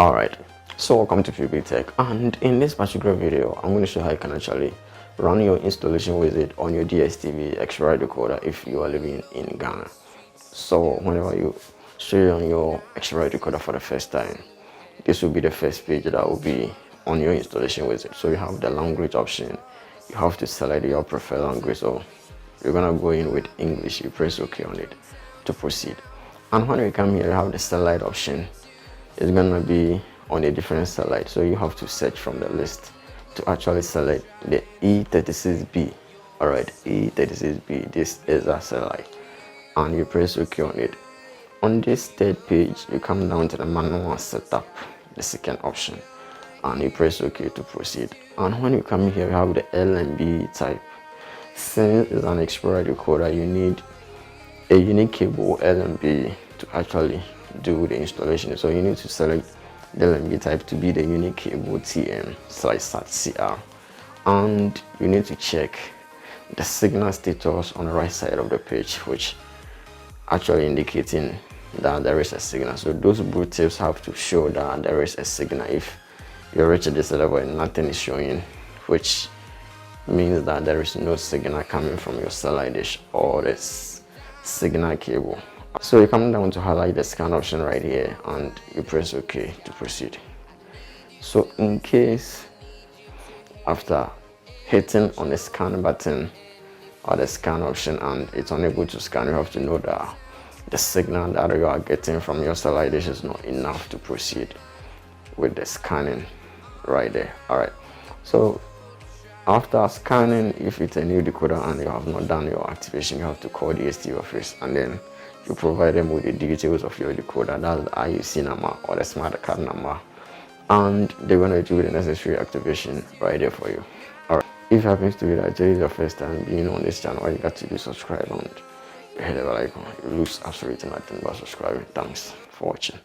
Alright, so welcome to Pbteck, and in this particular video I'm going to show how you can actually run your installation wizard on your DSTV Explora decoder if you are living in Ghana. So whenever you show on your Explora decoder for the first time, this will be the first page that will be on your installation wizard. So you have the language option, you have to select your preferred language. So you're gonna go in with English, you press OK on it to proceed. And when you come here, you have the satellite option. It's gonna be on a different satellite, so you have to search from the list to actually select the E36B. Alright, E36B, this is a satellite, and you press OK on it. On this third page, you come down to the manual setup, the second option, and you press OK to proceed. And when you come here, you have the LMB type. Since it's an Explora decoder, you need a unique cable LMB to actually do the installation. So you need to select the LMB type to be the unique cable TM/SAT-CR, and you need to check the signal status on the right side of the page, which actually indicating that there is a signal. So those blue tips have to show that there is a signal. If you reach this level and nothing is showing, which means that there is no signal coming from your satellite dish or this signal cable. So you come down to highlight the scan option right here and you press OK to proceed. So in case after hitting on the scan button or the scan option and it's unable to scan, you have to know that the signal that you are getting from your satellite dish is not enough to proceed with the scanning right there. Alright, so after scanning, if it's a new decoder and you have not done your activation, you have to call the DSTV office and then you provide them with the details of your decoder, that's the IUC number or the smart card number, and they're going to do the necessary activation right there for you. Alright, if it happens to be that today is your first time being on this channel, all you got to do is subscribe and hit the bell icon. You lose absolutely nothing by subscribing. Thanks for watching.